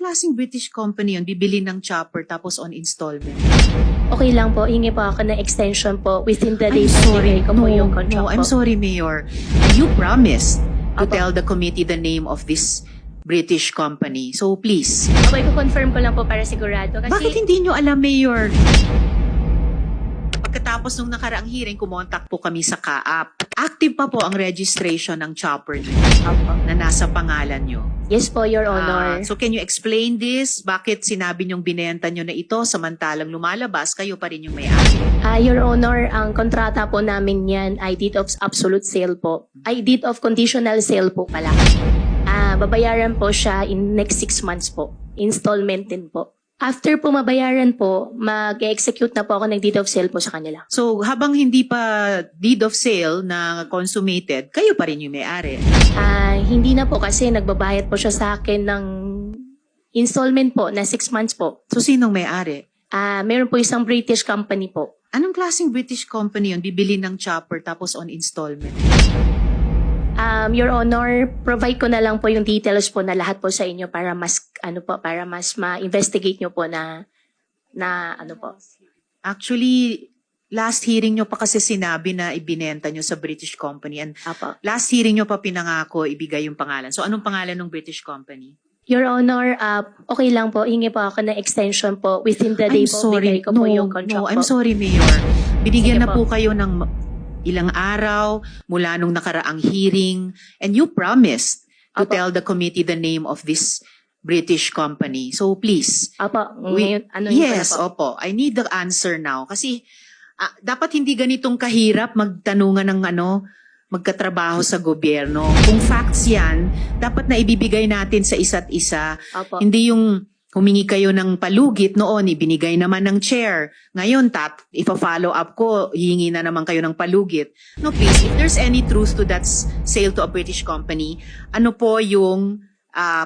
klaseng British company yun? Bibili ng chopper tapos on installment. Okay lang po, hingi po ako ng extension po within the I'm days sorry. ko po yung No, contract I'm po. sorry, Mayor. You promised to Apo. tell the committee the name of this British company. So please. Okay, confirm ko lang po para sigurado. Kasi, Bakit hindi nyo alam, Mayor? Pagkatapos nung nakaraang hearing, kumontak po kami sa CAAP. Active pa po ang registration ng chopper nyo Apo. na nasa pangalan nyo. Yes po, Your Honor. So can you explain this? Bakit sinabi nyong binenta nyo na ito samantalang lumalabas, kayo pa rin yung may-ari? Your Honor, ang kontrata po namin yan ay deed of absolute sale po. Ay deed of conditional sale po pala. Babayaran po siya in next 6 months po. Installment din po. After po mabayaran po, mag-execute na po ako ng deed of sale po sa kanila. So habang hindi pa deed of sale na consummated, kayo pa rin yung may-ari? Hindi na po kasi nagbabayad po siya sa akin ng installment po na 6 months po. So sinong may-ari? Meron po isang British company po. Anong klaseng British company yun? Bibili ng chopper tapos on installment? Your Honor, provide ko na lang po yung details po na lahat po sa inyo para mas para mas ma-investigate nyo po na ano po. Actually, last hearing nyo pa kasi sinabi na ibinenta nyo sa British company. And Apo. last hearing nyo pa pinangako ibigay yung pangalan. So anong pangalan ng British company? Your Honor, okay lang po, hingi po ako ng extension po within the day I'm po. sorry. Bigay ko po yung contract No, po. I'm sorry, Mayor. Binigyan Sige na po kayo ng ilang araw mula nung nakaraang hearing, and you promised to Apo. tell the committee the name of this British company. So please. Apo, ngayon, ano yun Yes, pala po? opo. I need the answer now. Kasi dapat hindi ganitong kahirap magtanungan ng magkatrabaho sa gobyerno. Kung facts yan, dapat na ibibigay natin sa isa't isa. Apo. Hindi yung humingi kayo ng palugit noon, ibinigay naman ng chair. Ngayon, ipa-follow up ko, hihingi na naman kayo ng palugit. No, please, if there's any truth to that sale to a British company, ano po yung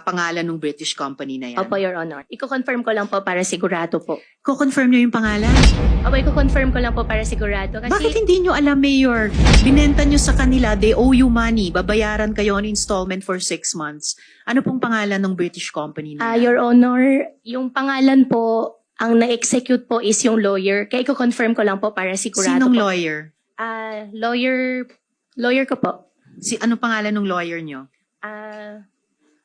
pangalan ng British company na yan? Opo, Your Honor. Iko-confirm ko lang po para sigurado po. Ko-confirm nyo yung pangalan? Opo, iko-confirm ko lang po para sigurado. Kasi, Bakit hindi nyo alam, Mayor? Binenta nyo sa kanila, they owe you money. Babayaran kayo on installment for 6 months. Ano pong pangalan ng British company na yan? Your Honor, yung pangalan po, ang na-execute po is yung lawyer. Kaya iko-confirm ko lang po para sigurado Sinong po. lawyer? Lawyer ko po. Ano pangalan ng lawyer nyo?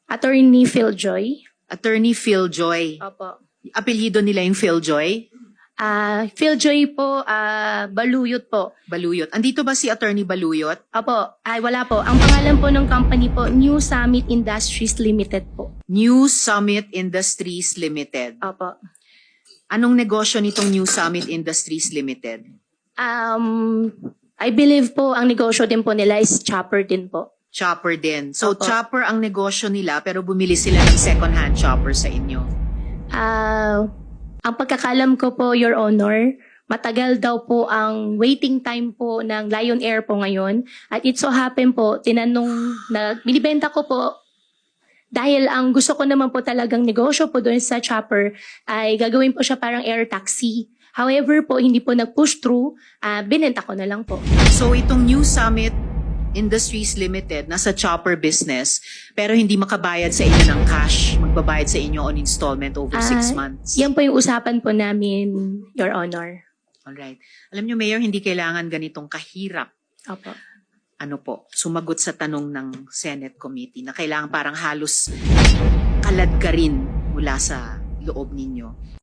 Attorney Phil Joy. Attorney Phil Joy. Opo. Apelyido nila yung Phil Joy? Phil Joy po, Baluyot po. Baluyot. Andito ba si Attorney Baluyot? Opo, wala po. Ang pangalan po ng company po, New Summit Industries Limited po. New Summit Industries Limited. Opo. Anong negosyo nitong New Summit Industries Limited? I believe po, ang negosyo din po nila is chopper din po. Chopper din. So, Opo. chopper ang negosyo nila pero bumili sila ng second-hand chopper sa inyo. Ang pagkakalam ko po, Your Honor, matagal daw po ang waiting time po ng Lion Air po ngayon. At it so happen po, binibenta ko po dahil ang gusto ko naman po talagang negosyo po doon sa chopper ay gagawin po siya parang air taxi. However po, hindi po nag-push through, binenta ko na lang po. So, itong New Summit Industries Limited, nasa chopper business, pero hindi makabayad sa inyo ng cash, magbabayad sa inyo on installment over 6 months. Yan po yung usapan po namin, Your Honor. Alright. Alam nyo, Mayor, hindi kailangan ganitong kahirap. Opo. Sumagot sa tanong ng Senate Committee na kailangan parang halos kalad ka rin mula sa loob ninyo.